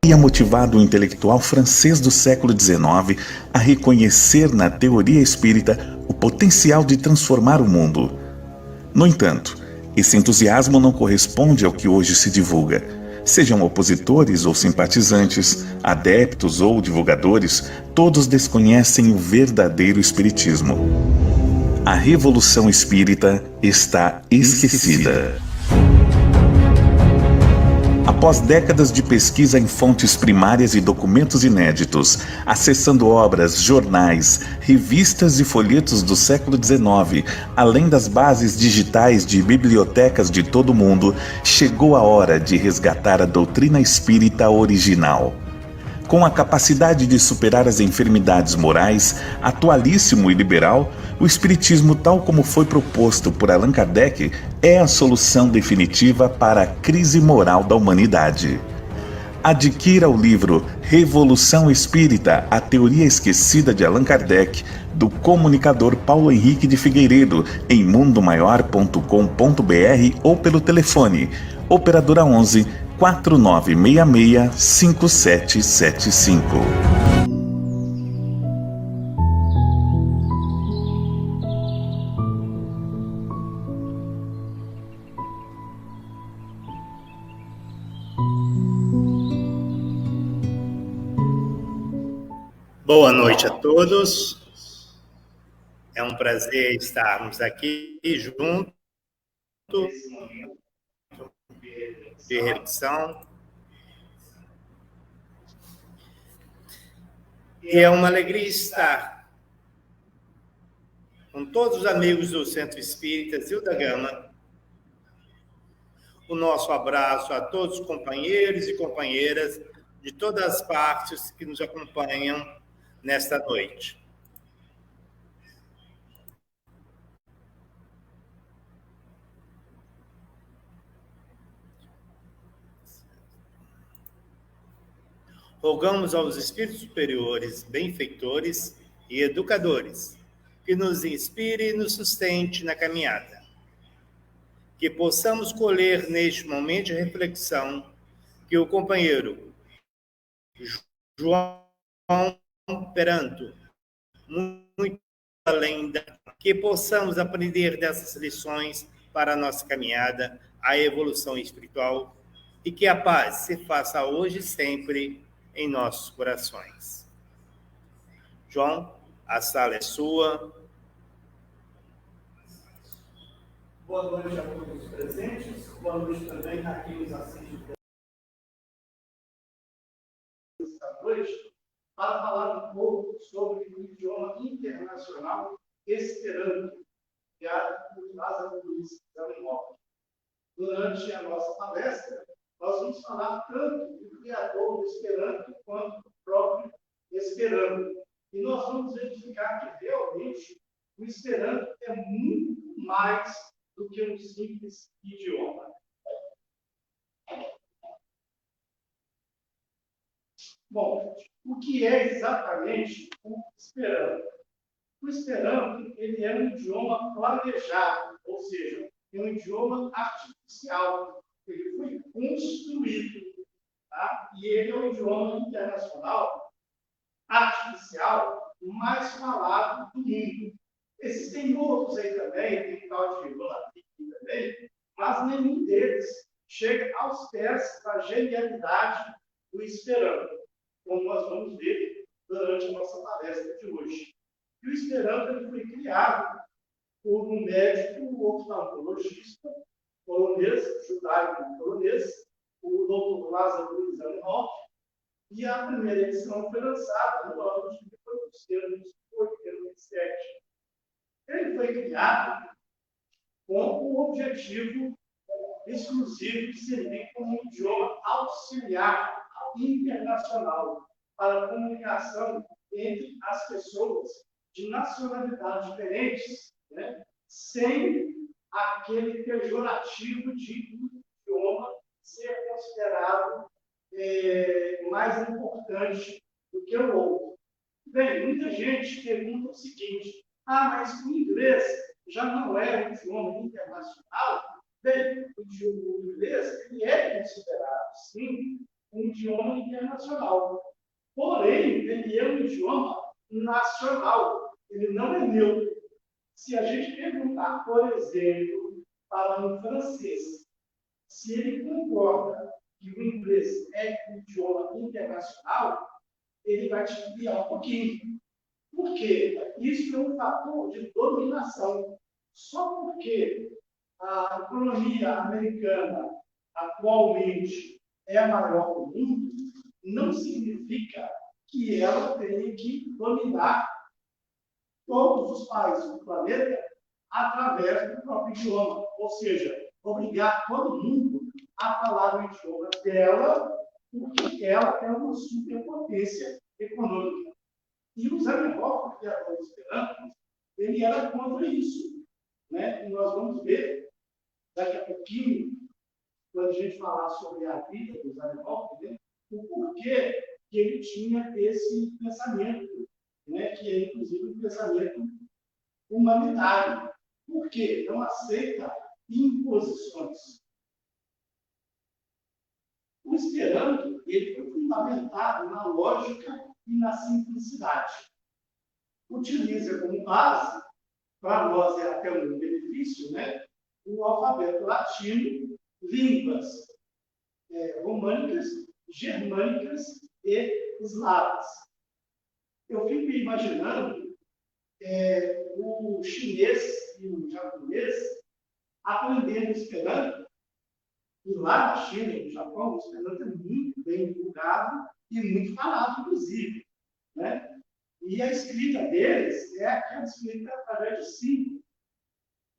teria motivado o intelectual francês do século XIX a reconhecer na teoria espírita o potencial de transformar o mundo. No entanto, esse entusiasmo não corresponde ao que hoje se divulga. Sejam opositores ou simpatizantes, adeptos ou divulgadores, todos desconhecem o verdadeiro espiritismo. A Revolução Espírita está esquecida. Após décadas de pesquisa em fontes primárias e documentos inéditos, acessando obras, jornais, revistas e folhetos do século XIX, além das bases digitais de bibliotecas de todo o mundo, chegou a hora de resgatar a doutrina espírita original. Com a capacidade de superar as enfermidades morais, atualíssimo e liberal, o Espiritismo, tal como foi proposto por Allan Kardec, é a solução definitiva para a crise moral da humanidade. Adquira o livro Revolução Espírita, a Teoria Esquecida de Allan Kardec, do comunicador Paulo Henrique de Figueiredo, em mundomaior.com.br ou pelo telefone Operadora 11 4966 5775. Boa noite a todos. É um prazer estarmos aqui juntos nesse momento de reflexão. E é uma alegria estar com todos os amigos do Centro Espírita Zil da Gama. O nosso abraço a todos os companheiros e companheiras de todas as partes que nos acompanham nesta noite. Rogamos aos espíritos superiores, benfeitores e educadores, que nos inspire e nos sustente na caminhada. Que possamos colher neste momento de reflexão que o companheiro João Peranto, muito além da... Que possamos aprender dessas lições para a nossa caminhada, a evolução espiritual, e que a paz se faça hoje e sempre em nossos corações. João, a sala é sua. Boa noite a todos os presentes, boa noite também a quem nos assiste esta noite, para falar um pouco sobre o idioma internacional Esperanto, criado por Lázaro Luiz Zamenhof. Durante a nossa palestra, nós vamos falar tanto do criador do Esperanto quanto do próprio Esperanto. E nós vamos verificar que realmente o Esperanto é muito mais do que um simples idioma. Bom, o que é exatamente o Esperanto? O Esperanto, ele é um idioma planejado, ou seja, é um idioma artificial. Ele foi construído, tá? E ele é um idioma internacional artificial mais falado do mundo. Existem outros aí também, tem o tal de Lunatic também, mas nenhum deles chega aos pés da genialidade do Esperanto, como nós vamos ver durante a nossa palestra de hoje. E o Esperanto ele foi criado por um médico oftalmologista polonês, judaico-polonês, o Dr. Lázaro Luiz Zamenhof, e a primeira edição foi lançada no ano de 1887. Ele foi criado com o objetivo exclusivo de servir como um idioma auxiliar internacional para a comunicação entre as pessoas de nacionalidades diferentes, né, sem aquele pejorativo de um idioma ser considerado mais importante do que o outro. Bem, muita gente pergunta o seguinte: mas o inglês já não é um idioma internacional? Bem, o inglês ele é considerado, sim, um idioma internacional. Porém, ele é um idioma nacional, ele não é neutro. Se a gente perguntar, por exemplo, para um francês, se ele concorda que o inglês é um idioma internacional, ele vai te explicar um pouquinho. Por quê? Isso é um fator de dominação. Só porque a economia americana atualmente é a maior do mundo, não significa que ela tenha que dominar todos os países do planeta através do próprio idioma. Ou seja, obrigar todo mundo a falar o idioma dela, porque ela é uma superpotência econômica. E o Zamenhof, que era o Esperanto, ele era contra isso. Né? E nós vamos ver, daqui a pouquinho, quando a gente falar sobre a vida do Zamenhof, né? O porquê que ele tinha esse pensamento, né? Que é, inclusive, um pensamento humanitário. Por quê? Não aceita imposições. O Esperanto ele foi fundamentado na lógica e na simplicidade. Utiliza como base, para nós é até um benefício, né, o alfabeto latino, línguas românicas, germânicas e eslavas. Eu fico imaginando o chinês e o japonês aprendendo Esperanto. E lá na China e no Japão, o Esperanto é muito bem divulgado e muito falado, inclusive. Né? E a escrita deles é aquela escrita através de símbolos.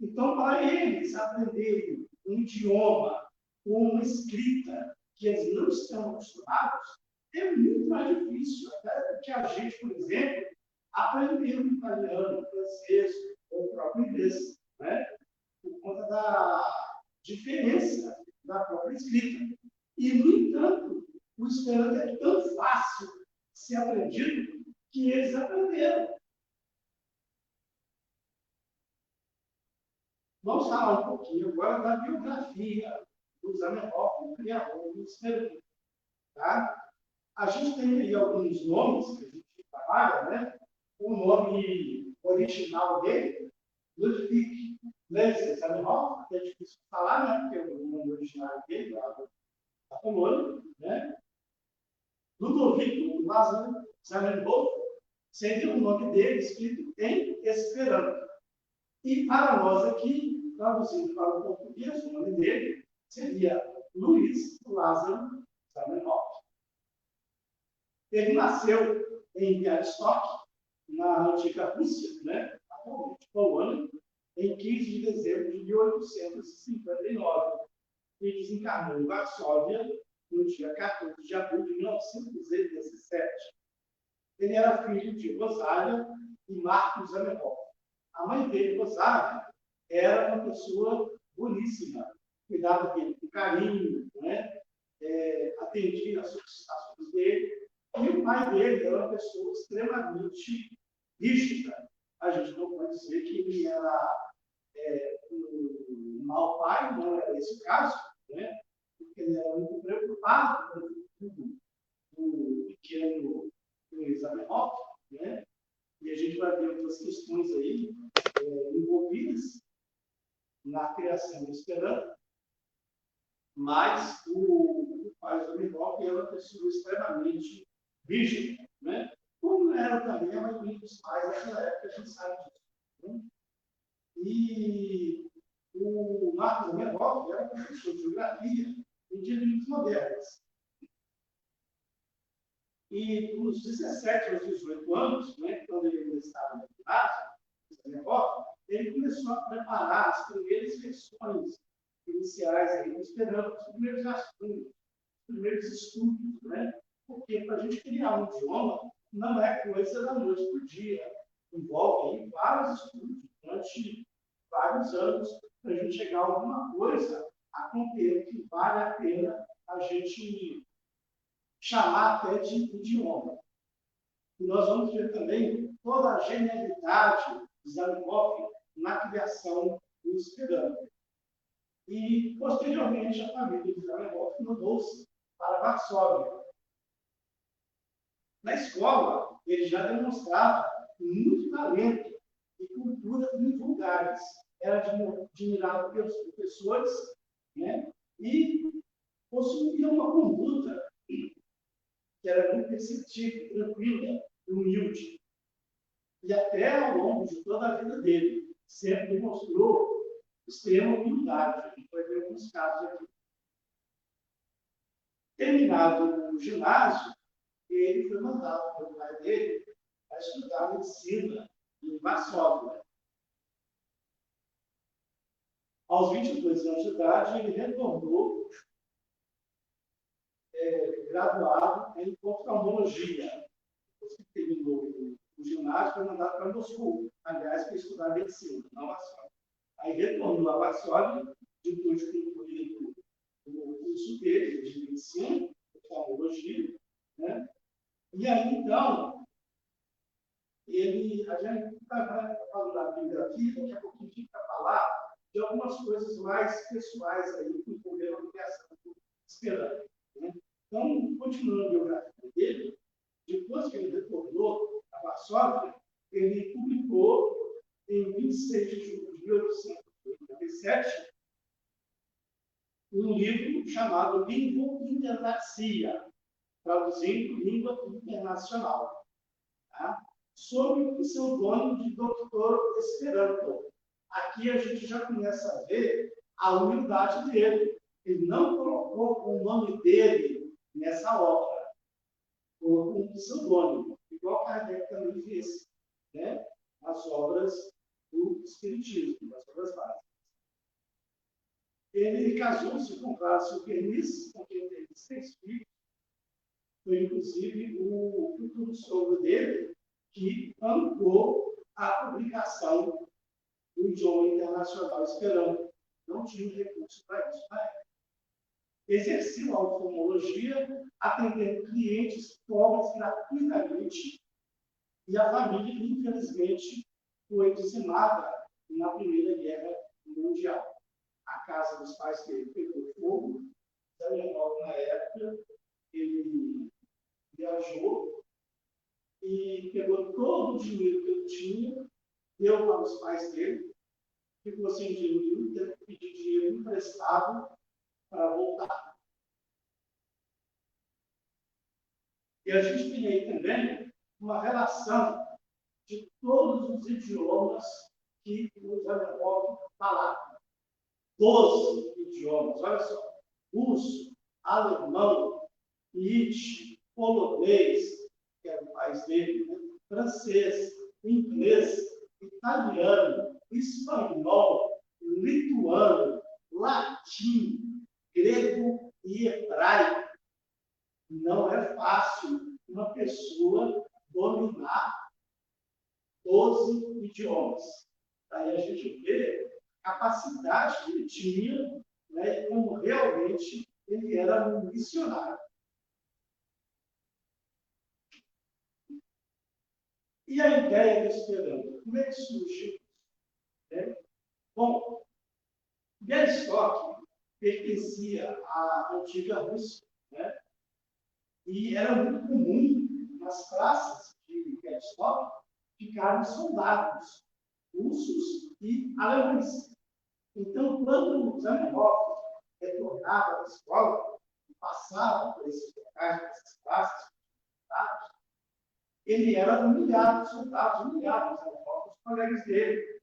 Então, para eles aprenderem um idioma ou uma escrita que eles não estão acostumados, é muito mais difícil até do que a gente, por exemplo, aprender o italiano, o francês ou o próprio inglês, né? Por conta da diferença da própria escrita. E, no entanto, o Esperanto é tão fácil de ser aprendido que eles aprenderam. Vamos falar um pouquinho agora da biografia do Zamenhof, o criador do Esperanto. Tá? A gente tem aí alguns nomes que a gente trabalha, né? O nome original dele, Ludwig Leszek Zamenhof, que é difícil de falar, né? Porque é o nome original dele, lá da Polônia, né? Ludovico Lázaro Zamenhof seria o nome dele escrito em Esperanto. E para nós aqui, traduzindo para o português, o nome dele seria Luiz Lázaro Zamenhof. Ele nasceu em Białystok, na antiga Rússia, né? Atualmente Polônia, em 15 de dezembro de 1859 e desencarnou em Varsóvia no dia 14 de abril de 1917. Ele era filho de Rosália e Marcos Zamenhof. A mãe dele, Rosália, era uma pessoa boníssima, cuidava dele com carinho, né? Atendia às solicitações dele. E o pai dele era uma pessoa extremamente rígida. A gente não pode dizer que ele era um mau pai, não era esse o caso, né? Porque ele era muito preocupado com o futuro do pequeno Luiz Zamenhof, né? E a gente vai ver outras questões aí envolvidas na criação do Esperanto, mas o pai Zamenhof era uma pessoa extremamente rígida, né? Como era também a maioria dos pais daquela época, a gente sabe disso. Né? E o Marcos Zamenhof era professor de geografia e de línguas modernas. E dos 17 aos 18 anos, né, quando ele estava no ginásio, ele começou a preparar as primeiras versões iniciais aí, esperando os primeiros assuntos, os primeiros estudos, né? Porque para a gente criar um idioma não é coisa da noite para o dia. Envolve aí vários estudos durante vários anos para a gente chegar a alguma coisa a conter que vale a pena a gente chamar até de idioma. E nós vamos ver também toda a genialidade de Zamenhof na criação do Esperanto. E, posteriormente, a família de Zamenhof mudou-se para Varsóvia. Na escola, ele já demonstrava muito talento e cultura em vulgares. Era admirado pelos professores, né? E possuía uma conduta que era muito perceptível, tranquila, humilde. E até ao longo de toda a vida dele, sempre demonstrou extrema humildade. A gente vai ver alguns casos aqui. Terminado o ginásio, ele foi mandado pelo pai dele para estudar medicina em Varsóvia. Aos 22 anos de idade, ele retornou graduado em oftalmologia. Depois que terminou o ginásio, foi mandado para Moscou, aliás, para estudar medicina, não Varsóvia. Aí retornou a Varsóvia, depois de concluído o curso dele de medicina, oftalmologia, né? E aí, então, a gente está falando da Bíblia aqui, daqui a pouquinho fica para falar de algumas coisas mais pessoais aí que envolveram a criação do Esperanto. Né? Então, continuando a biografia dele, depois que ele retornou a Varsóvia, ele publicou em 26 de julho de 1887 um livro chamado Língua Internacia, traduzindo Língua Internacional, tá? Sob o pseudônimo de Dr. Esperanto. Aqui a gente já começa a ver a humildade dele. Ele não colocou o nome dele nessa obra, colocou um pseudônimo, igual Kardec também fez, né? Nas obras do Espiritismo, nas obras básicas. Ele casou-se com Cláudio Pernice, com quem teve 6 filhos. Foi, inclusive, o futuro sogro dele que bancou a publicação do idioma internacional Esperanto. Não tinha recurso para isso na época. Exerceu a oftalmologia, atendendo clientes pobres gratuitamente, e a família, infelizmente, foi dizimada na Primeira Guerra Mundial. A casa dos pais dele pegou fogo, na época, ele viajou e pegou todo o dinheiro que ele tinha, deu para os pais dele, ficou sem dinheiro, teve que pedir dinheiro emprestado para voltar. E a gente tem aí também uma relação de todos os idiomas que o Zamenhof falava. 12 idiomas, olha só: russo, alemão, yiddish, polonês, que era o país dele, né? Francês, inglês, italiano, espanhol, lituano, latim, grego e hebraico. Não é fácil uma pessoa dominar 12 idiomas. Aí a gente vê a capacidade que ele tinha, né, e como realmente ele era um missionário. E a ideia do Esperanto, como é que surgiu? Né? Bom, Bialystok pertencia à antiga Rússia, né? E era muito comum nas praças de Bialystok ficarem soldados russos e alemães. Então, quando o Zamenhof retornava da escola e passava por esses locais, por essas praças, ele era humilhado, soldados humilhados, os colegas dele.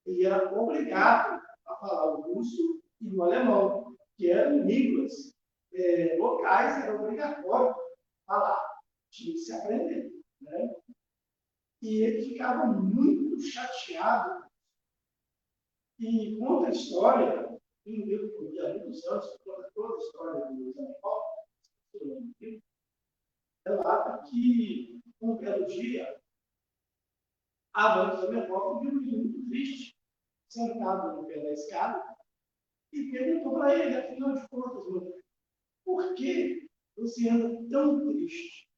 Ele era obrigado a falar o russo e o alemão, que eram línguas locais, era obrigatório falar, tinha que se aprender. Né? E ele ficava muito chateado. E conta a história, em um livro que há muitos anos, conta toda a história do Zamenhof, relata que, um belo dia, a mãe do Zamenhof viu ele muito triste, sentado no pé da escada, e perguntou para ele, afinal de contas, mãe, por que você anda tão triste?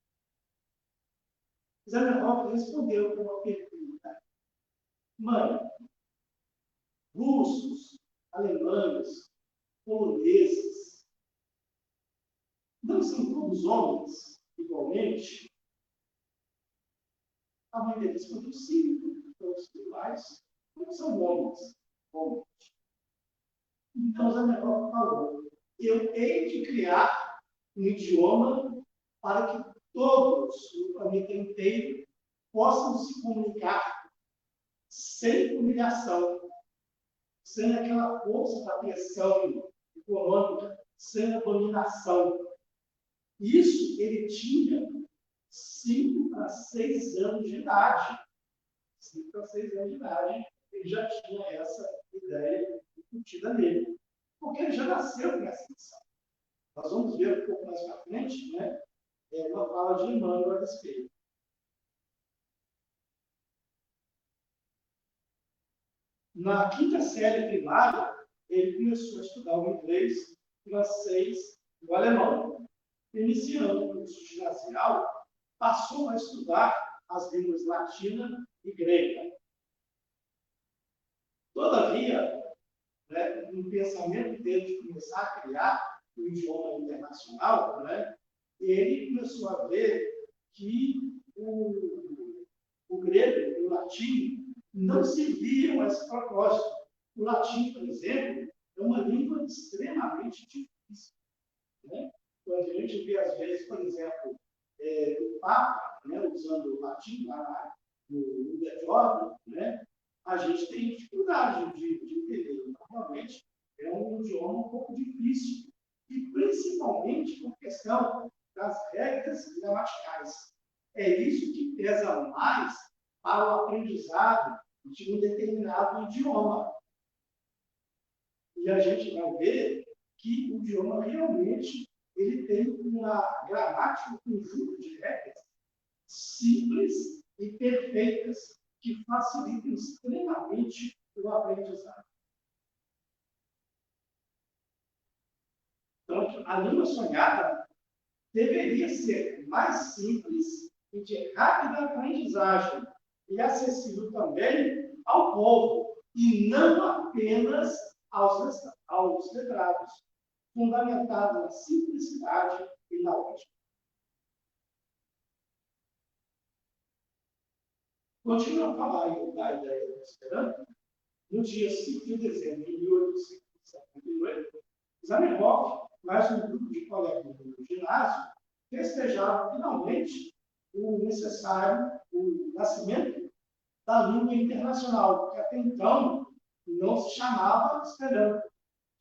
Zamenhof respondeu com uma pergunta: mãe, russos, alemães, poloneses Não são todos homens igualmente. A mãe deles foi possível, todos iguais, não são homens. Então, Zé Menor falou, eu hei de criar um idioma para que todos no planeta inteiro possam se comunicar sem humilhação, sem aquela força da pressão econômica, sem a dominação. Isso ele tinha 5 a 6 anos de idade. 5 a 6 anos de idade, ele já tinha essa ideia incutida nele. Porque ele já nasceu com essa missão. Nós vamos ver um pouco mais para frente, né? Uma fala de Emmanuel a respeito. Na 5ª série primária, ele começou a estudar o inglês, o francês e o alemão. Iniciando o curso ginasial, passou a estudar as línguas latina e grega. Todavia, né, no pensamento dele de começar a criar um idioma internacional, né, ele começou a ver que o grego e o latim não serviam a esse propósito. O latim, por exemplo, é uma língua extremamente difícil. Né? Quando a gente vê, às vezes, por exemplo, o Papa, né, usando o latim lá no Beethoven, né, a gente tem dificuldade de entender. Normalmente, é um idioma um pouco difícil, e principalmente por questão das regras gramaticais. É isso que pesa mais para o aprendizado de um determinado idioma. E a gente vai ver que o idioma realmente ele tem uma gramática, um conjunto de regras simples e perfeitas que facilitam extremamente o aprendizado. Então, a língua sonhada deveria ser mais simples e de rápida aprendizagem e acessível também ao povo, e não apenas aos letrados, fundamentado na simplicidade e na lógica. Continuando a falar da ideia do Esperanto, no dia 5 de dezembro de 1878, Zamenhof, mais um grupo de colegas do ginásio, festejaram finalmente o necessário, o nascimento da língua internacional, que até então não se chamava Esperanto,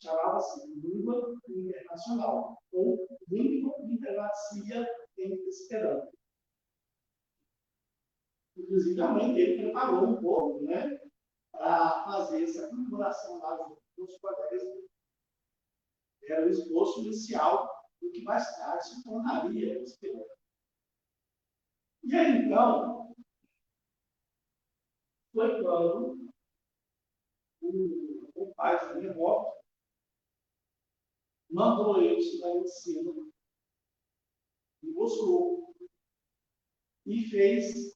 chamava-se língua internacional, ou língua internacia em Esperanto. Inclusive, a mãe dele preparou um pouco, né, para fazer essa comemoração lá dos colegas. Era o esboço inicial do que mais tarde se tornaria o Esperanto. E aí, então, foi quando o pai de Zamenhof mandou ele estudar medicina em Moscou e fez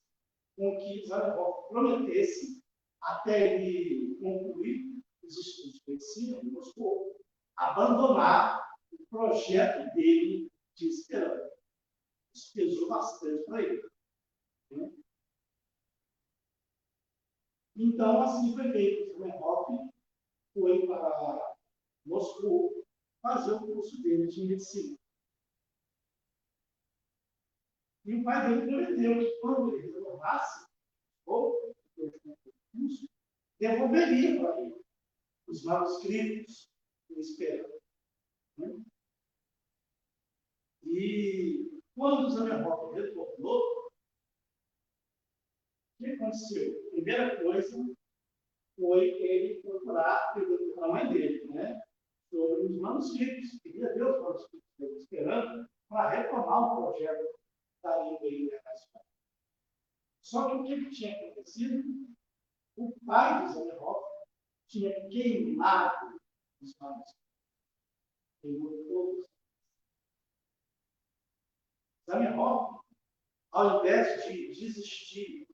com que Zamenhof prometesse, até ele concluir os estudos de medicina em Moscou, abandonar o projeto dele de Esperanto. Isso pesou bastante para ele. Né? Então, assim foi feito. Zamenhof foi para Moscou fazer o curso dele de medicina. E o pai dele prometeu que quando ele retornasse, ou curso, devolveria para ele os manuscritos do Esperanto. Né? E quando Zamenhof retornou, o que aconteceu? A primeira coisa foi ele procurar para a mãe dele, né, sobre os manuscritos, queria ver os manuscritos do Esperanto para retomar o projeto da língua internacional. Só que o que tinha acontecido? O pai de Zamenhof tinha queimado os manuscritos. Queimou todos. Zamenhof, ao invés de desistir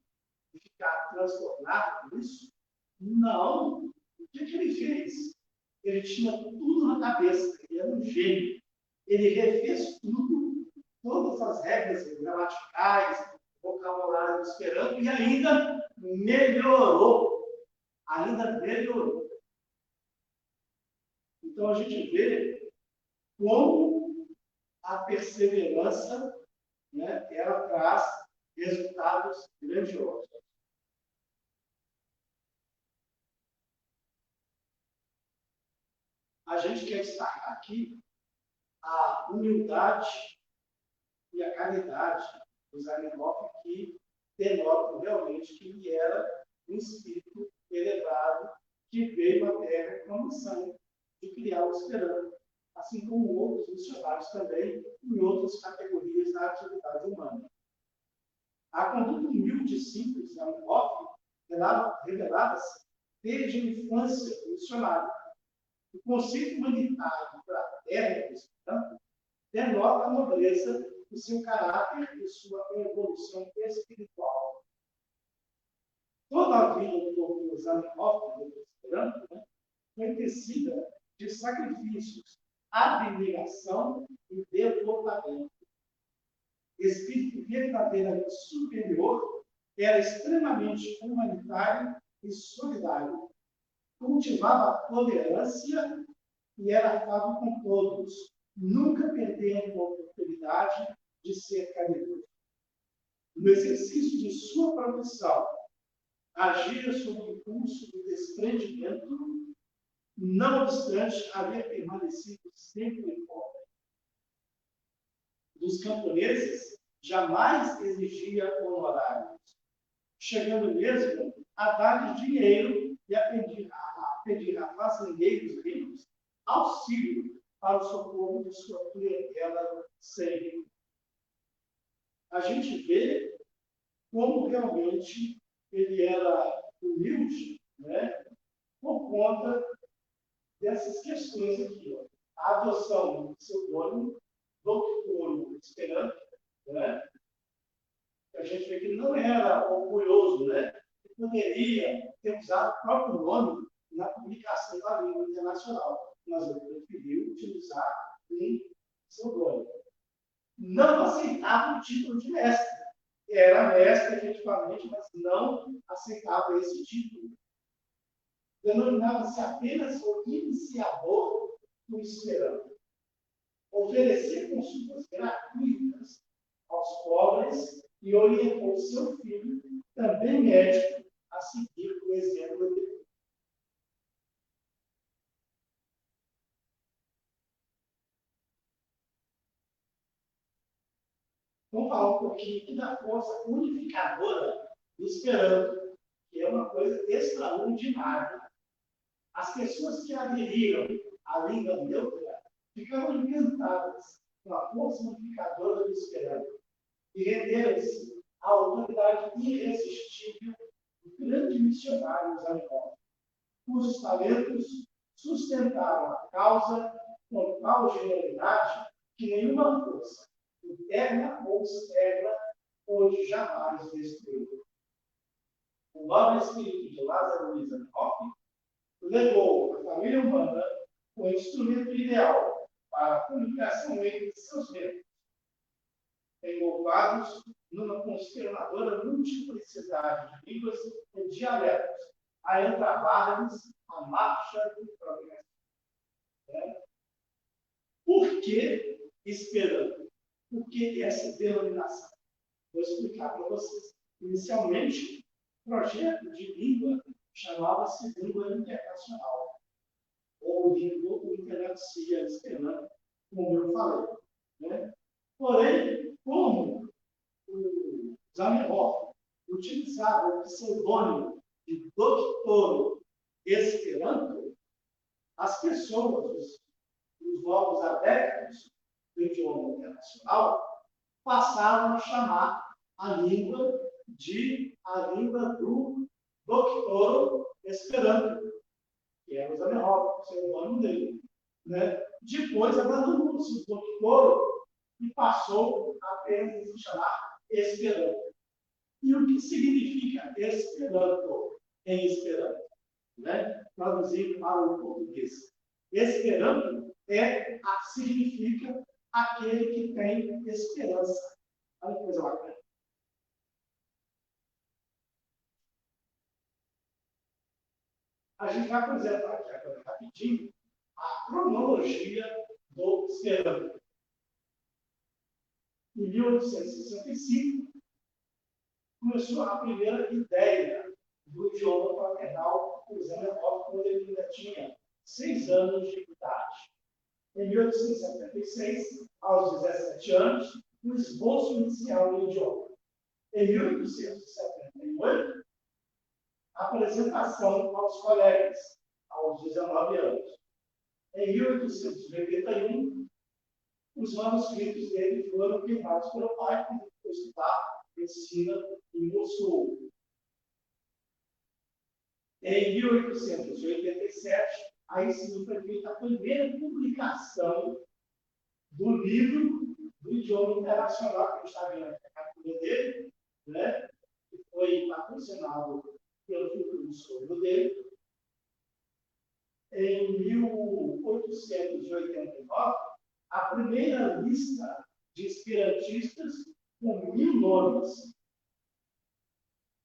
e ficar transtornado por isso, não. O que ele fez? Ele tinha tudo na cabeça, ele era um gênio. ele refez tudo, todas as regras gramaticais, vocabulário do Esperanto, e ainda melhorou. Ainda melhorou. Então, a gente vê como a perseverança, né, ela traz resultados grandiosos. A gente quer destacar aqui a humildade e a caridade dos Zamenhof, que denotam realmente que ele era um espírito elevado que veio à Terra com a missão de criar o Esperanto, assim como outros missionários também em outras categorias da atividade humana. A conduta humilde e simples de Zamenhof revelava-se desde a infância do missionário. O conceito humanitário para a Terra do Esperanto denota a nobreza do seu caráter e sua evolução espiritual. Toda a vida do Zamenhof, do Esperanto, foi tecida de sacrifícios, abnegação e devotamento. Espírito verdadeiramente superior, era extremamente humanitário e solidário. Cultivava a tolerância e era afável com todos, nunca perdendo a oportunidade de ser caridoso. No exercício de sua profissão, agia sob o impulso do desprendimento, não obstante, havia permanecido sempre pobre. Dos camponeses, jamais exigia honorários, chegando mesmo a dar-lhes dinheiro e a pedir a fazendeiros ricos auxílio para o socorro de sua clientela sem. A gente vê como realmente ele era humilde, né, por conta dessas questões aqui. Ó. A adoção do pseudônimo, doutor Esperanto, né, a gente vê que ele não era orgulhoso, né? Ele poderia ter usado o próprio nome na publicação da língua internacional, mas ele preferiu utilizar um pseudônimo. Não aceitava o título de mestre. Era mestre, efetivamente, mas não aceitava esse título. Denominava-se apenas o iniciador do Esperanto. Oferecia consultas gratuitas aos pobres e orientou seu filho, também médico, a seguir o exemplo dele. Vamos falar um pouquinho aqui da força unificadora do Esperanto, que é uma coisa extraordinária. As pessoas que aderiram à língua neutra ficaram encantadas com a força unificadora do Esperanto e renderam-se à autoridade irresistível do grande missionário Zamenhof, cujos talentos sustentaram a causa com tal genialidade que nenhuma força, interna ou externa, pôde jamais destruí-lo. O nobre espírito de Lázaro Luiz Zamenhof legou à família humana o instrumento ideal para a comunicação entre seus membros, engolfados numa consternadora multiplicidade de línguas e dialetos, a entravar-lhes a marcha do progresso. Por que Esperanto? Por que essa denominação? Vou explicar para vocês. Inicialmente, o projeto de língua chamava-se Língua Internacional, ou Língua Internacia Esperanto, como eu falei. Né? Porém, como o Zamenhof utilizava o pseudônimo de Doutor Esperanto, as pessoas, os novos adeptos do idioma internacional, passaram a chamar a língua de a língua do Doutor Esperanto, que era o Zamenhof, o pseudônimo dele. Né? Depois abandonou-se o Doutor e passou a apenas se chamar Esperanto. E o que significa Esperanto em Esperanto? Né? Traduzido para o português. Esperanto significa aquele que tem esperança. Olha que coisa bacana. A gente vai apresentar aqui agora rapidinho a cronologia do esperanto. Em 1865, começou a primeira ideia do idioma fraternal por Zamenhof, quando ele ainda tinha 6 anos de idade. Em 1876, aos 17 anos, o esboço inicial do idioma. Em 1878, a apresentação aos colegas, aos 19 anos. Em 1881, os manuscritos dele foram queimados pelo pai, que foi estudar medicina em Moscou. Em 1887, aí sim foi feita a primeira publicação do livro do idioma internacional, que a gente está vendo aqui a captura dele, né? Que foi patrocinado pelo futuro sogro dele. Em 1889, a primeira lista de esperantistas com 1.000 nomes.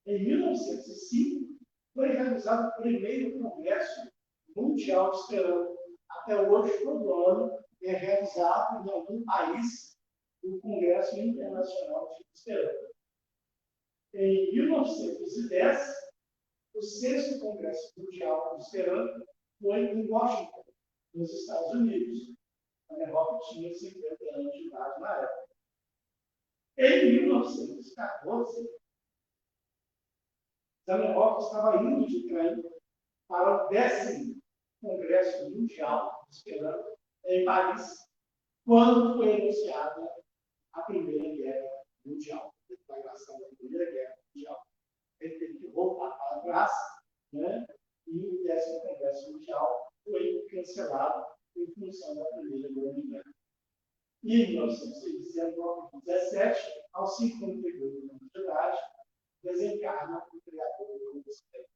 Em 1905, foi realizado o primeiro Congresso Mundial de Esperanto. Até hoje, todo ano, é realizado em algum país o Congresso Internacional de Esperanto. Em 1910, o 6º Congresso Mundial de Esperanto foi em Washington, nos Estados Unidos. A Europa tinha 50 anos de idade na época. Em 1914, Zamenhof estava indo de trem para o 10º Congresso Mundial de Esperanto em Paris, quando foi anunciada a Primeira Guerra Mundial, a declaração da Primeira Guerra Mundial. Ele teve que voltar para trás, né? E o 10º Congresso Mundial foi cancelado em função da Primeira Guerra. E em 1917, aos 52 anos de idade, desencarna o criador do Esperanto.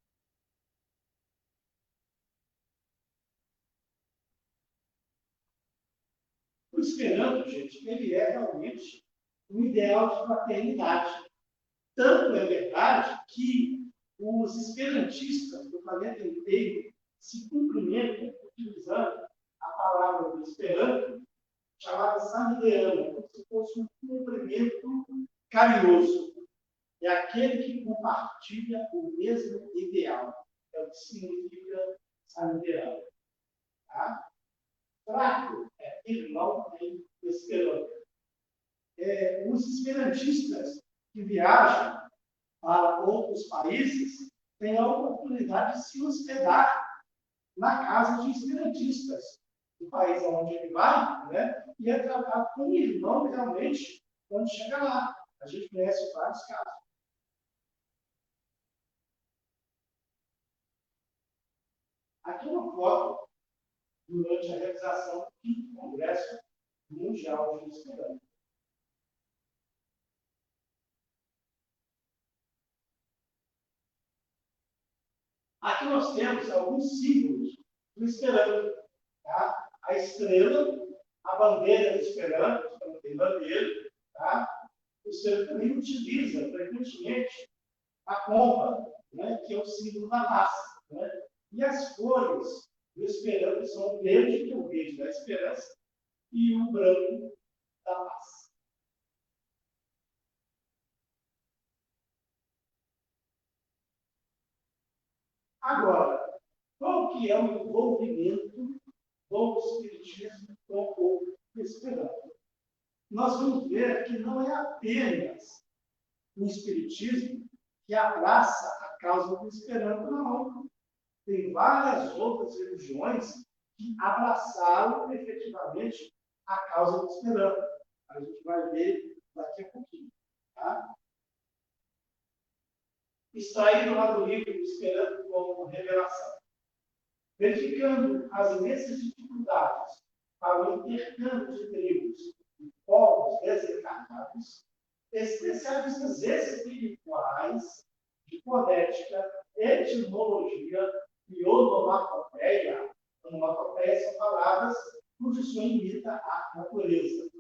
O Esperanto, gente, ele é realmente um ideal de fraternidade. Tanto é verdade que os esperantistas do planeta inteiro se cumprimentam utilizando a palavra do Esperanto, chamada samideana, como se fosse um cumprimento carinhoso. É aquele que compartilha o mesmo ideal. É o que significa samideana. Tá? Fraco é irmão em Esperanto. Os esperantistas que viajam para outros países têm a oportunidade de se hospedar na casa de esperantistas do país onde ele vai, né? E é tratado como irmão realmente quando chega lá. A gente conhece vários casos. Aqui uma foto durante a realização do 5º Congresso Mundial de Esperanto. Aqui nós temos alguns símbolos do Esperanto. Tá? A estrela, a bandeira do Esperanto, não tem bandeira. Tá? O Esperanto também utiliza frequentemente a pomba, né, que é o símbolo da paz. Né? E as cores do Esperanto são o verde, que é o verde da esperança, e o branco da paz. Agora, qual que é o envolvimento do Espiritismo com o Esperanto? Nós vamos ver que não é apenas o Espiritismo que abraça a causa do Esperanto, não. Tem várias outras religiões que abraçaram efetivamente a causa do Esperanto. A gente vai ver daqui a pouquinho. Tá? Extraído lá do livro do Esperanto como Revelação. Verificando as imensas dificuldades para o intercâmbio de tribos e povos desencarnados, especialistas espirituais de fonética, etimologia e onomatopeia. Onomatopeia são palavras cujo som imita a natureza.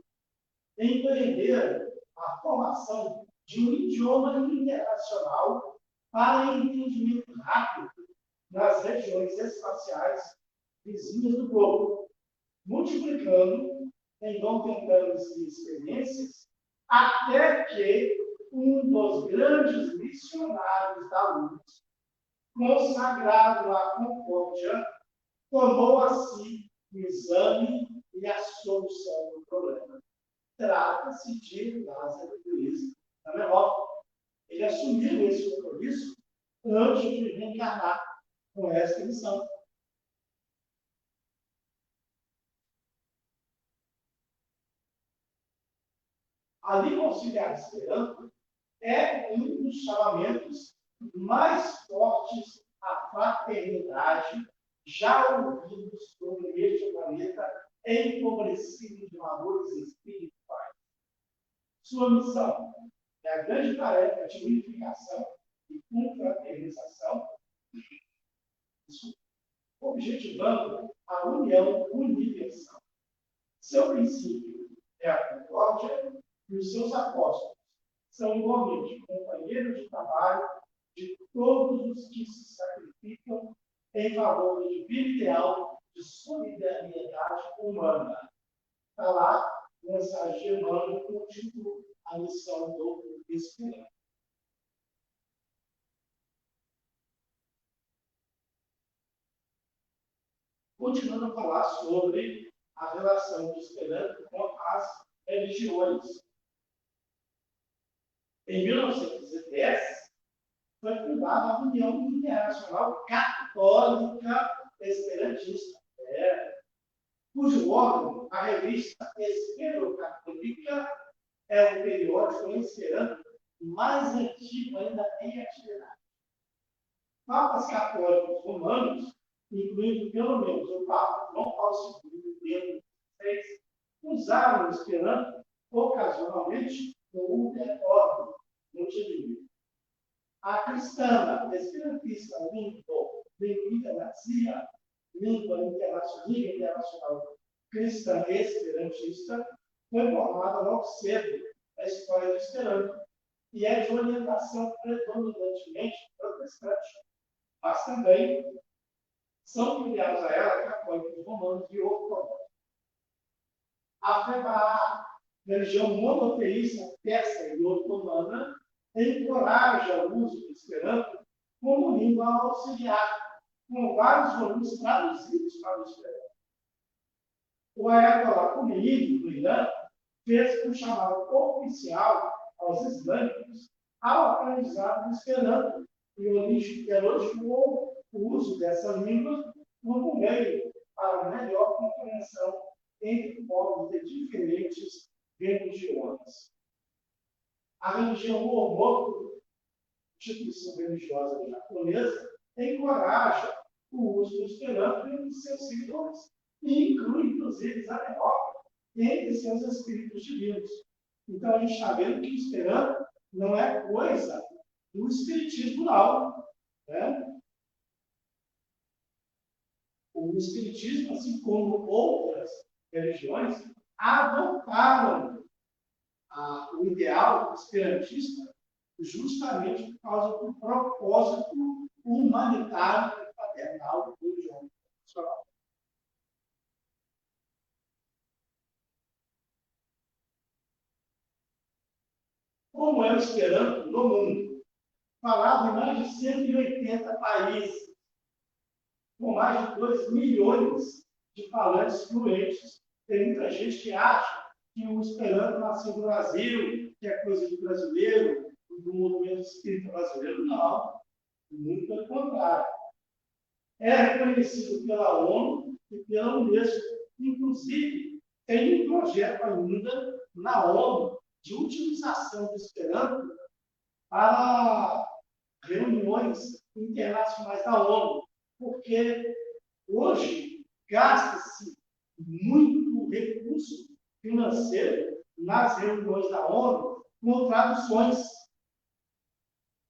empreenderam a formação de um idioma internacional para entendimento rápido nas regiões espaciais vizinhas do globo, multiplicando em contemporâneas e experiências, até que um dos grandes missionários da luz, consagrado à concórdia, tomou a si o exame e a solução do problema. Trata-se de Lázaro Luiz da Meló. Ele assumiu esse compromisso antes de reencarnar com esta missão. A língua auxiliar esperanto é um dos chamamentos mais fortes à fraternidade já ouvidos sobre este planeta empobrecido de valores espirituais. Sua missão é a grande tarefa de unificação e confraternização, objetivando a união universal. Seu princípio é a concórdia e os seus apóstolos são igualmente companheiros de trabalho de todos os que se sacrificam em favor do divino ideal de solidariedade humana. Está lá, mensagem de Emmanuel, com o título A Missão do Esperanto. Continuando a falar sobre a relação do Esperanto com as religiões. Em 1910, foi fundada a União Internacional Católica Esperantista, cujo órgão, a revista Espero-Católica, é o periódico em esperanto mais antigo ainda em atividade. Papas católicos romanos, incluindo pelo menos o Papa João Paulo II e Bento XVI, usaram o esperanto ocasionalmente como órgão multilingüe. A cristã esperantista Língua Garcia, Língua Internacional Cristã Esperantista, foi formada logo cedo na história do Esperanto e é de orientação predominantemente protestante, mas também são filiados a ela católicos romanos e ortodoxos. A FEBA, religião monoteísta persa e otomana, encoraja o uso do Esperanto como língua auxiliar, com vários volumes traduzidos para o Esperanto. O Ayatollah Khomeini, do Irã, fez um chamado oficial aos islâmicos ao aprendizado do Esperanto e elogiou o uso dessa língua como meio para melhor compreensão entre povos de diferentes religiões. A religião Omoto, instituição religiosa japonesa, encoraja o uso do Esperanto entre seus seguidores e inclui, inclusive, Zamenhof entre seus espíritos divinos. Então, a gente está vendo que o Esperanto não é coisa do espiritismo, não. Né? O espiritismo, assim como outras religiões, adotaram o ideal esperantista justamente por causa do propósito humanitário e paternal do idioma nacional. Como é o Esperanto no mundo? Falado em mais de 180 países, com mais de 2 milhões de falantes fluentes. Tem muita gente que acha que o Esperanto nasceu no Brasil, que é coisa de brasileiro, do movimento espírita brasileiro. Não, muito pelo contrário. É reconhecido pela ONU e pela Unesco. Inclusive, tem um projeto ainda na ONU de utilização do Esperanto para reuniões internacionais da ONU, porque hoje gasta-se muito recurso financeiro nas reuniões da ONU com traduções.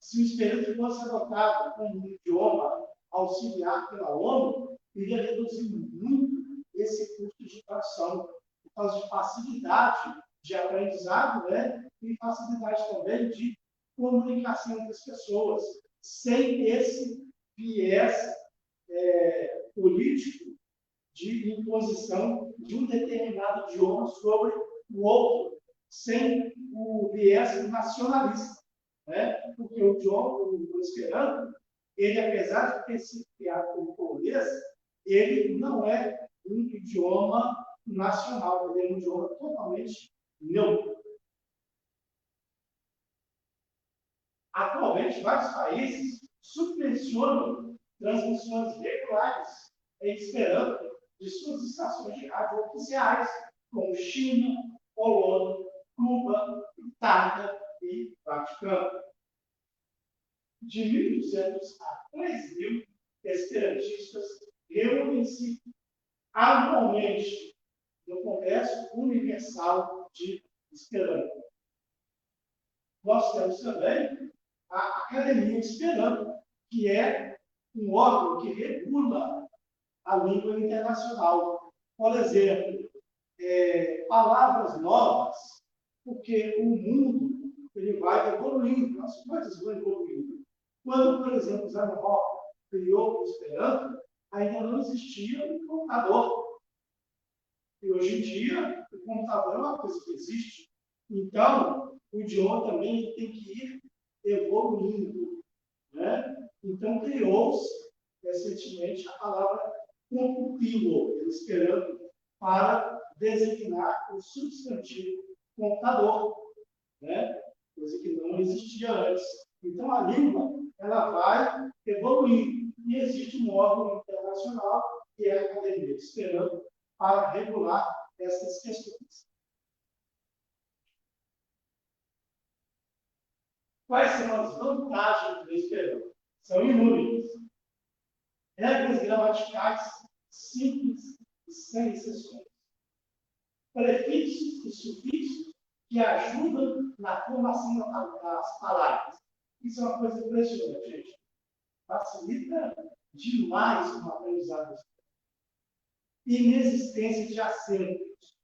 Se o Esperanto fosse adotado como um idioma auxiliar pela ONU, iria reduzir muito esse custo de tradução, por causa de facilidade de aprendizado, né? E facilidade também de comunicação entre as pessoas, sem esse viés político de imposição de um determinado idioma sobre o outro, sem o viés nacionalista, né? Porque o idioma, o esperanto, ele, apesar de ter sido criado como polonês, ele não é um idioma nacional, ele é um idioma totalmente neutro. Atualmente, vários países subvencionam transmissões regulares em esperanto de suas estações de rádio oficiais, como China, Polônia, Cuba, Itália e Vaticano. De 1.200 a 3.000 esperantistas reúnem-se anualmente no Congresso Universal de Esperanto. Nós temos também a Academia Esperanto, que é um órgão que regula a língua internacional. Por exemplo, palavras novas, porque o mundo ele vai evoluindo, as coisas vão evoluindo. Quando, por exemplo, Zamenhof criou o Esperanto, ainda não existia um computador. E hoje em dia, o computador é uma coisa que existe. Então, o idioma também tem que ir evoluindo, né? Então, criou-se recentemente a palavra computilo, esperando para designar o substantivo computador, né? Coisa que não existia antes. Então, a língua ela vai evoluindo e existe um órgão internacional que é a Academia de Esperanto para regular essas questões. Quais são as vantagens do Esperanto? São inúmeras. Regras gramaticais simples e sem exceções. Prefixos e sufixos que ajudam na formação das palavras. Isso é uma coisa impressionante, gente. Facilita demais o aprendizado. Inexistência de acentos.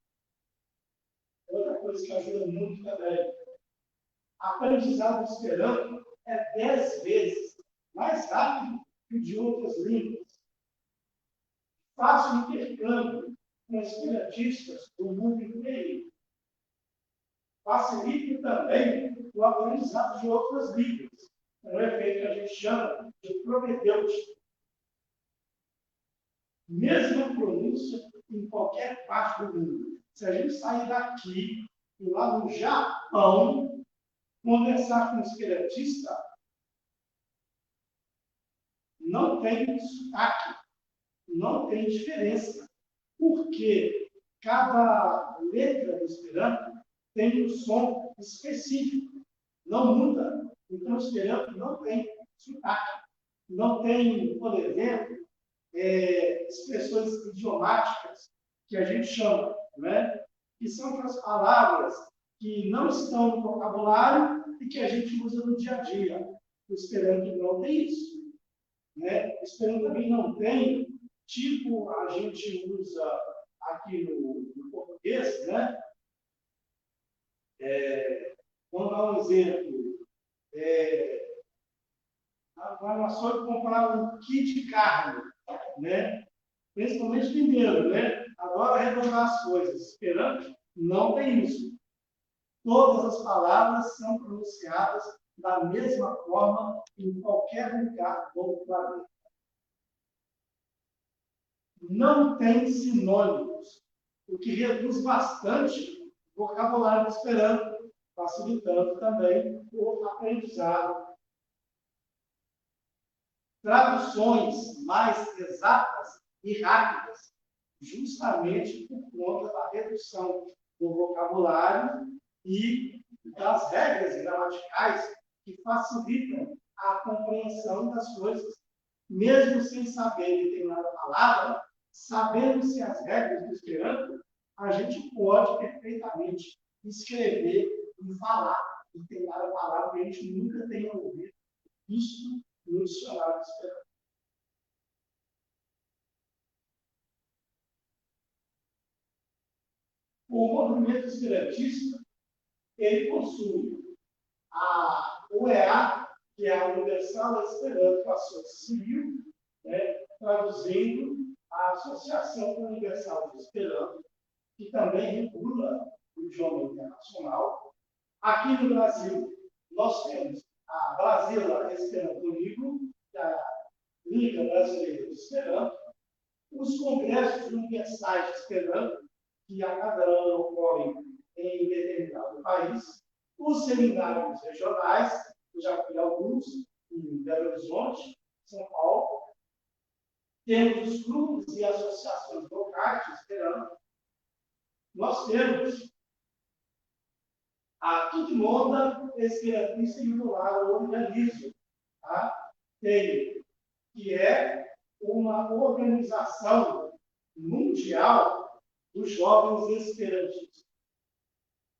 Outra coisa que ajuda muito também. Aprendizado do Esperanto é 10 vezes mais rápido que o de outras línguas. Faço intercâmbio com esperantistas do mundo inteiro. Facilita também o aprendizado de outras línguas. É um efeito que a gente chama de propedêutico. Mesma pronúncia em qualquer parte do mundo. Se a gente sair daqui e lá no Japão, conversar com um esperantista, não tem sotaque, não tem diferença. Porque cada letra do Esperanto tem um som específico, não muda. Então, o Esperanto não tem sotaque, não tem, por exemplo, expressões idiomáticas que a gente chama, né? Que são aquelas palavras que não estão no vocabulário e que a gente usa no dia a dia. O Esperanto não tem isso, né? O Esperanto também não tem, tipo a gente usa aqui no português, né? Vamos dar um exemplo. Vai no açougue comprar um quilo de carne, né? Principalmente mineiro, né? Adora arredondar as coisas. Esperanto não tem isso. Todas as palavras são pronunciadas da mesma forma em qualquer lugar do planeta. Não tem sinônimos, o que reduz bastante o vocabulário do Esperanto, facilitando também o aprendizado. Traduções mais exatas e rápidas, justamente por conta da redução do vocabulário e das regras gramaticais que facilitam a compreensão das coisas. Mesmo sem saber determinada palavra, sabendo-se as regras do Esperanto, a gente pode perfeitamente escrever e falar determinada palavra que a gente nunca tenha ouvido. Isso no dicionário do Esperanto. o movimento esperantista, ele possui a UEA, que é a Universal Esperanto Ação Civil, né, traduzindo a Associação Universal de Esperanto, que também regula o idioma internacional. Aqui no Brasil, nós temos a Brasília Esperanto Ligo, que é a Liga Brasileira de Esperanto, os congressos universais de Esperanto, que a cada ano ocorrem em determinado país, os seminários regionais, eu já fui alguns, em Belo Horizonte, São Paulo, temos os grupos e associações locais de Esperanto, nós temos a Tutmonda Esperantista e o Organismo, tá? Que é uma organização mundial dos jovens esperantistas.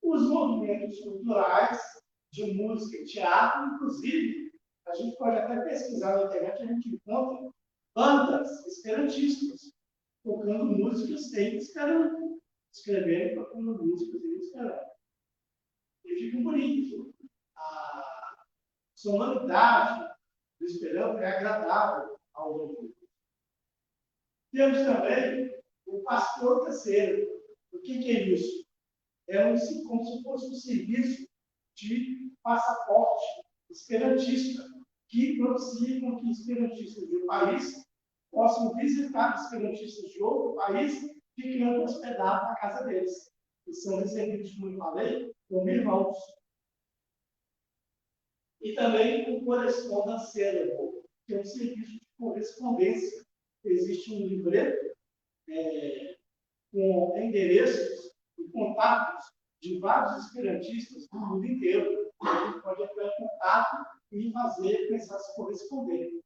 Os movimentos culturais de música e teatro, inclusive, a gente pode até pesquisar na internet, a gente encontra bandas esperantistas tocando músicas em esperanto, escrevendo e tocando músicas em esperanto. E fica bonito. A sonoridade do esperanto é agradável ao ouvido. Temos também o pastor terceiro. O que é isso? É como se fosse um serviço de passaporte esperantista, que propicia com que esperantistas de um país possam visitar esperantistas de outro país, ficando hospedados na casa deles. E são recebidos, como eu falei, como irmãos. E também o correspondenciero, que é um serviço de correspondência. Existe um livreto com endereços e contatos de vários esperantistas do mundo inteiro. A gente pode entrar em contato e pensar se corresponder.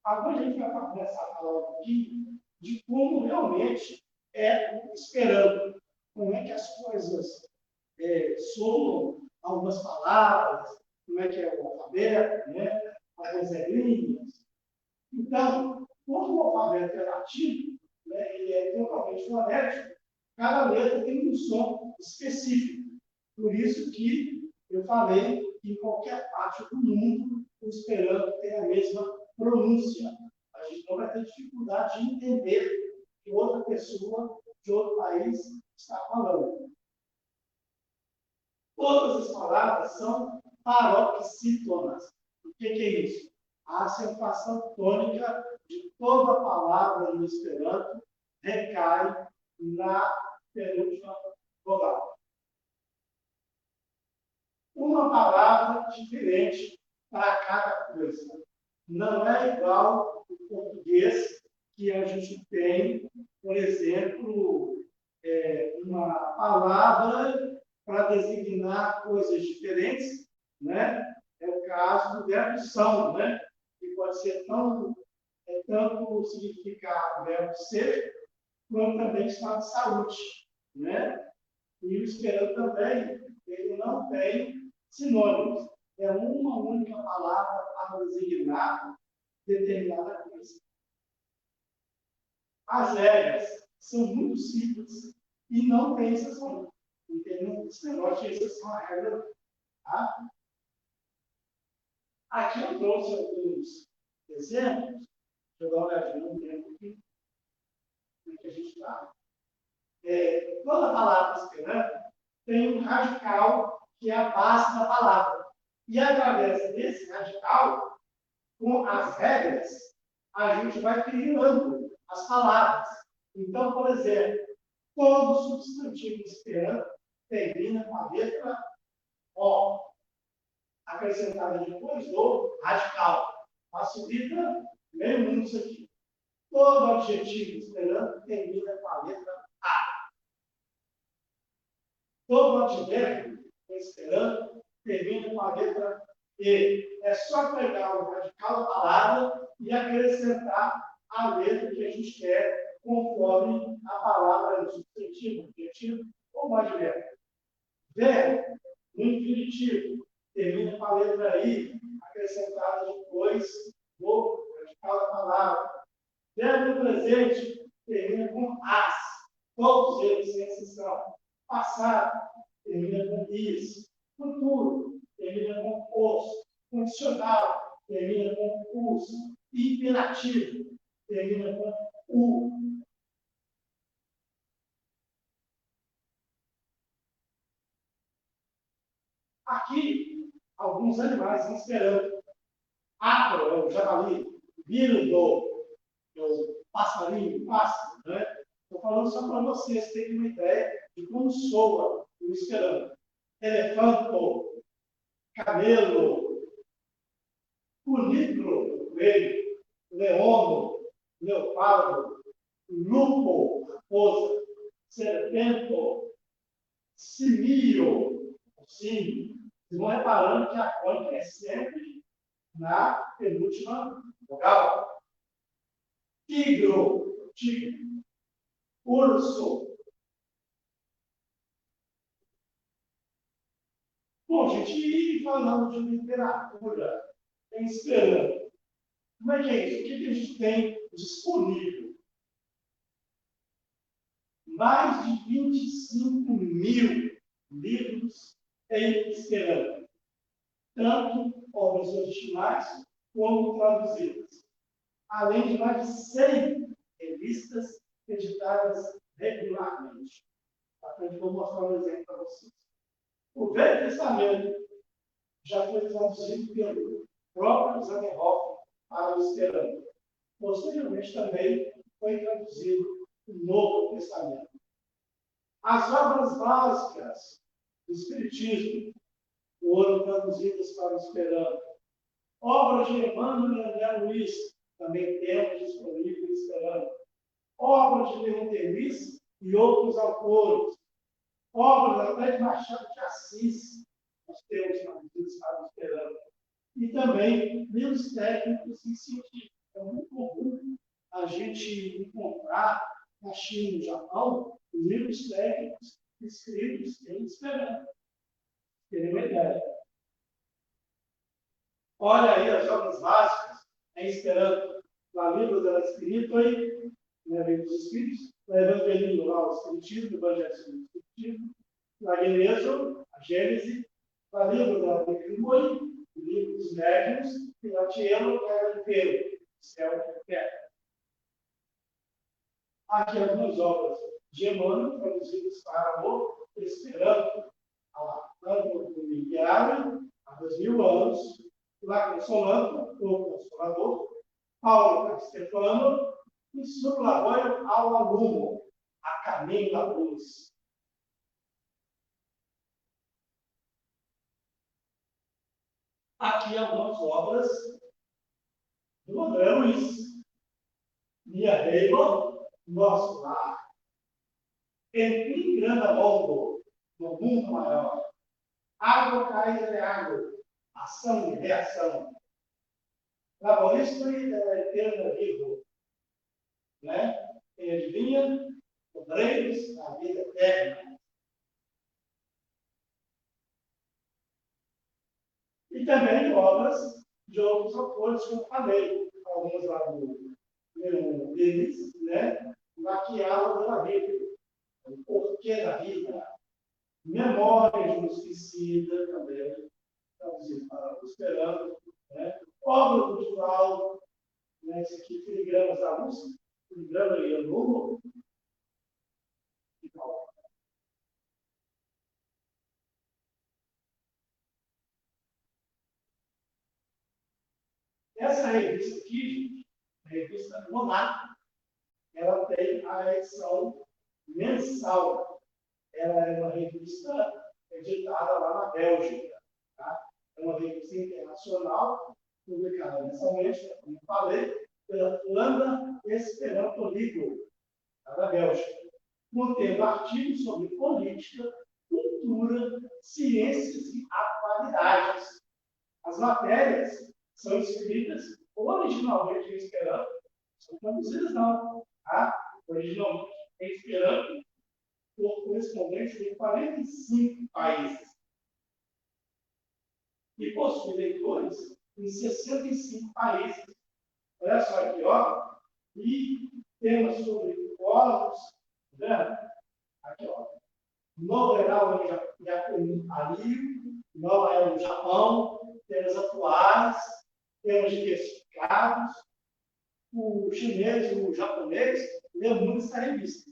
Agora a gente vai começar a falar um pouquinho de como realmente é o esperanto. Como é que as coisas somam algumas palavras, como é que é o alfabeto, né? As regrinhas. Então, como o alfabeto é latino, né, ele é totalmente fonético, cada letra tem um som específico. Por isso que eu falei que em qualquer parte do mundo o esperanto tem a mesma pronúncia. A gente não vai ter dificuldade de entender que outra pessoa de outro país está falando. Todas as palavras são paroxítonas. O que é isso? A acentuação tônica de toda a palavra no esperanto recai na penúltima vogal. Uma palavra diferente para cada coisa. Não é igual o português, que a gente tem, por exemplo, uma palavra para designar coisas diferentes, né? É o caso do verbo são, né? Que pode ser tanto significar o verbo ser, como também estado de saúde, né? E o esperanto também, ele não tem sinônimos. É uma única palavra para designar determinada coisa. As regras são muito simples e não tem exceção. Não tem negócio de exceção à regra. Tá? Aqui eu trouxe alguns exemplos. Deixa eu dar uma olhadinha no tempo aqui. Como é que a gente está? Toda palavra esperando tem um radical que é a base da palavra. E através desse radical, com as regras, a gente vai criando as palavras. Então, por exemplo, todo substantivo esperando termina com a letra O, acrescentada depois do radical. Facilita meio mundo isso aqui. Todo adjetivo esperando termina com a letra A. Todo advérbio esperando termina com a letra E. É só pegar o radical da palavra e acrescentar a letra que a gente quer, conforme a palavra do substantivo, adjetivo ou advérbio. Verbo, no infinitivo, termina com a letra I, acrescentada depois do radical da palavra. Verbo no presente, termina com com as. Todos eles, sem exceção. Passado termina com is. Futuro termina com os. Condicional termina com os. Imperativo termina com o. Aqui, alguns animais estão esperando. Ácaro é o javali, vírgo é o passarinho, pássaro, né? Estou falando só para vocês terem uma ideia de como soa o esperanto. Elefanto, camelo, cunífero, coelho, leono, leopardo, lupo, raposa, serpento, simio, sim. Vocês vão reparando que a cônica é sempre na penúltima vogal. Tigro, tigre. Urso. Bom, gente, e falando de literatura, tem esperanto. Como é que é isso? O que a gente tem disponível? Mais de 25 mil livros em esperanto. Tanto obras originais como traduzidas. Além de mais de 100 revistas editadas regularmente. Eu vou mostrar um exemplo para vocês. O Velho Testamento já foi traduzido pelo próprio Zamenhof para o esperanto. Posteriormente também foi traduzido o Novo Testamento. As obras básicas do Espiritismo foram traduzidas para o esperanto. Obras de Emmanuel e André Luiz também temos disponível em esperanto. Obras de Leon Denis e outros autores. Obras até de Machado de Assis, nós temos traduzidas para o esperanto. E também livros técnicos e científicos. É muito comum a gente encontrar na China e no Japão livros técnicos escritos em esperanto. Terem uma ideia. Olha aí as obras básicas em esperanto. Na Bíblia dela escrito aí, na Bíblia dos Espíritos, no Evangelho lá, o Espiritismo, o Evangelho do Espiritismo, na Gênesis, a Gênese, na Bíblia da Bíblia, o livro dos médiuns, e na Tielo, que era inteiro, céu e terra. Aqui algumas obras de Emmanuel, traduzidas para o Esperanto, a Tanto do Miguel, há 2000 anos, lá Consolando, o Consolador, Paulo Stefano, e Sublabório ao Aluno, a caminho da luz. Aqui algumas obras do André Luiz. Minha Reima, Nosso Lar. Em grande longo, no mundo maior. Água cai é água. Ação e reação. Laborista e eterna vivo. Né? Quem adivinha? Obreiros da vida eterna. E também obras de outros autores, como eu falei, alguns lá do deles, né? Maquiaram pela vida, o porquê da vida, memória de um suicida também, traduzido para o Esperanto, né? Obra cultural, né? Esse aqui, Filigramas da Luz, Filigrama e Anulo. Essa revista aqui, gente, a revista Monarca, ela tem a edição mensal. Ela é uma revista editada lá na Bélgica. Tá? É uma revista internacional, publicada mensalmente, como eu falei, pela Landa Esperanto Ligo, da Bélgica, contendo artigos sobre política, cultura, ciências e atualidades. As matérias são escritas originalmente em Esperanto, são traduzidas não, tá? Originalmente em Esperanto, por correspondentes de 45 países. E possui leitores em 65 países. Olha só aqui, ó. E temas sobre psicólogos, né? Aqui, ó. Novo Legal ali, Nova é no Japão, temos atuais, temos diversificados. O chinês e o japonês lê muito essa revista.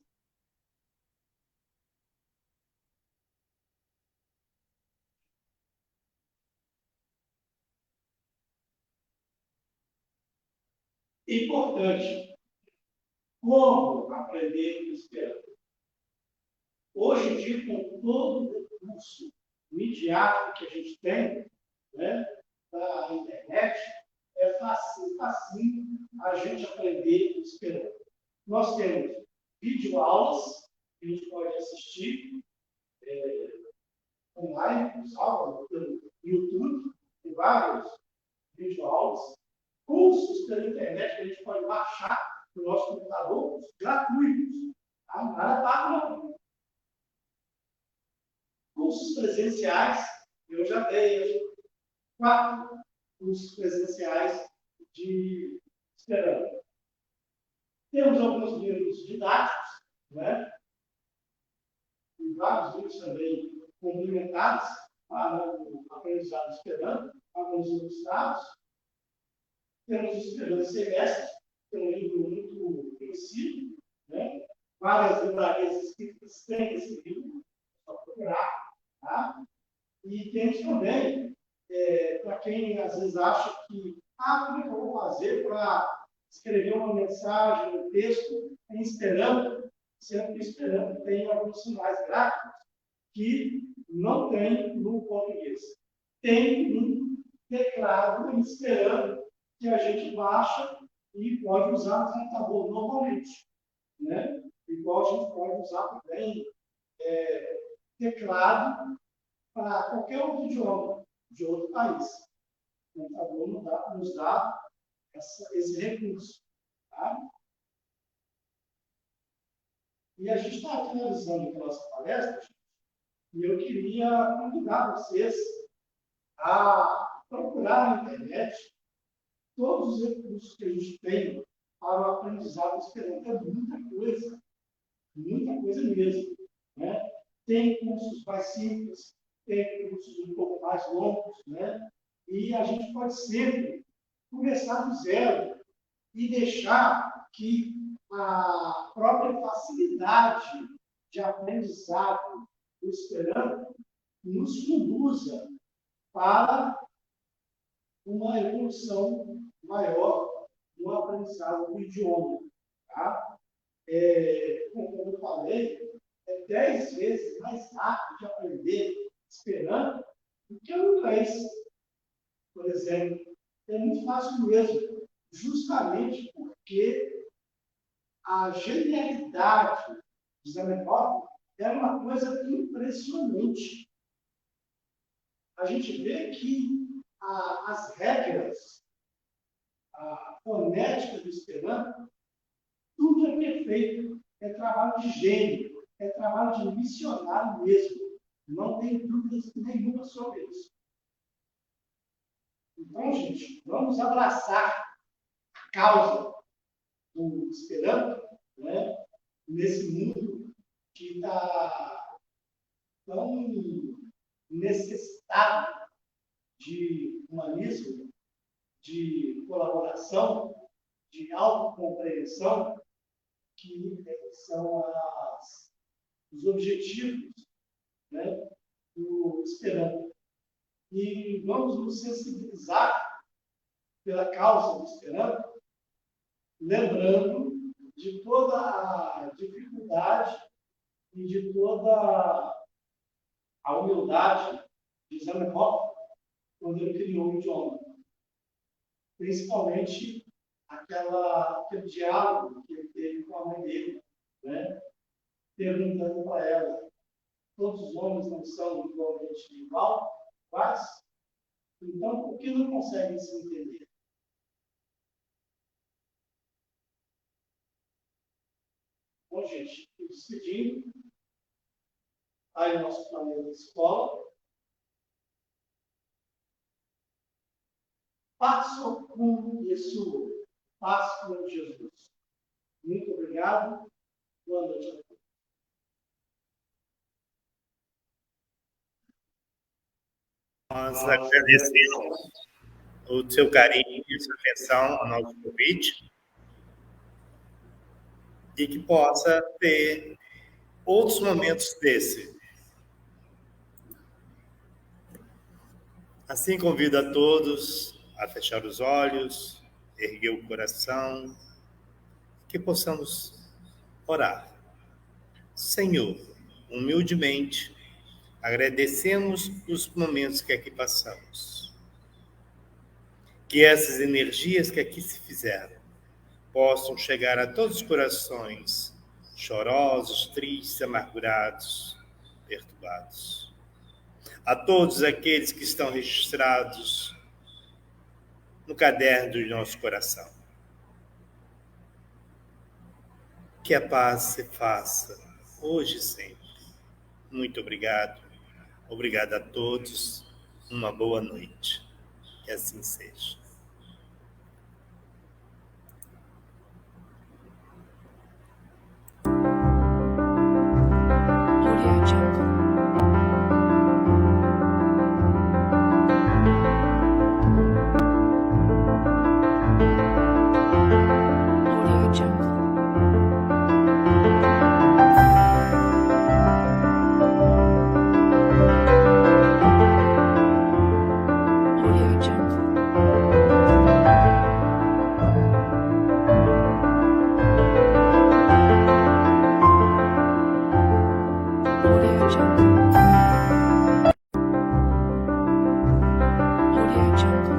Importante, como aprender esperanto? Hoje em dia, com todo o recurso midiático que a gente tem, né, da internet, é facinho a gente aprender esperanto. Nós temos videoaulas que a gente pode assistir online, salvo pelo YouTube, tem vários videoaulas, cursos pela internet que a gente pode baixar no nosso computador, gratuitos. Tá? Nada pago, não. Cursos presenciais, eu já dei 4 cursos presenciais de esperanto. Temos alguns livros didáticos, né? E vários livros também complementares para o aprendizado esperanto, alguns ilustrados. Temos o Esperanto Semestre, que é um livro muito conhecido, né? Várias livrarias escritas têm esse livro, é só procurar. Tá? E temos também, para quem às vezes acha que, como é que eu vou fazer para escrever uma mensagem, um texto em Esperanto, sendo que o Esperanto tem alguns sinais gráficos que não tem no português. Tem um teclado em Esperanto que a gente baixa e pode usar no computador normalmente, né? Igual a gente pode usar também teclado para qualquer outro idioma de outro país. O computador nos dá esse recurso. Tá? E a gente está finalizando a nossa palestra e eu queria convidar vocês a procurar na internet todos os recursos que a gente tem para o aprendizado esperanto. É muita coisa mesmo. Né? Tem cursos mais simples, tem cursos um pouco mais longos, né? E a gente pode sempre começar do zero e deixar que a própria facilidade de aprendizado do Esperanto nos conduza para uma evolução maior no aprendizado do idioma. Tá? Como eu falei, é 10 vezes mais rápido de aprender Esperanto do que o inglês, por exemplo. É muito fácil mesmo, justamente porque a genialidade de Zamenhof era uma coisa impressionante. A gente vê que as regras, a fonética do Esperanto, tudo é perfeito. É trabalho de gênio, é trabalho de missionário mesmo. Não tem dúvidas nenhuma sobre isso. Então, gente, vamos abraçar a causa do Esperanto, né? Nesse mundo que está tão necessitado de humanismo, de colaboração, de autocompreensão, que são os objetivos, né, do Esperanto. E vamos nos sensibilizar pela causa do Esperanto, lembrando de toda a dificuldade e de toda a humildade de Zamenhof quando ele criou o idioma. Principalmente aquele diálogo que ele teve com a mãe dele, né? Perguntando para ela: todos os homens não são igualmente iguais? Então, por que não conseguem se entender? Bom, gente, me despedindo. Aí o nosso planeta de escola. Passo com Jesus. Passo com Jesus. Muito obrigado. Boa noite a todos. Nós agradecemos o seu carinho e a sua atenção ao nosso convite e que possa ter outros momentos desse. Assim, convido a todos a fechar os olhos, erguer o coração, que possamos orar. Senhor, humildemente, agradecemos os momentos que aqui passamos. Que essas energias que aqui se fizeram possam chegar a todos os corações chorosos, tristes, amargurados, perturbados. A todos aqueles que estão registrados no caderno do nosso coração. Que a paz se faça hoje e sempre. Muito obrigado. Obrigado a todos. Uma boa noite. Que assim seja. Audio Jungle. Audio Jungle. Audio Jungle. Audio Jungle. Audio Jungle.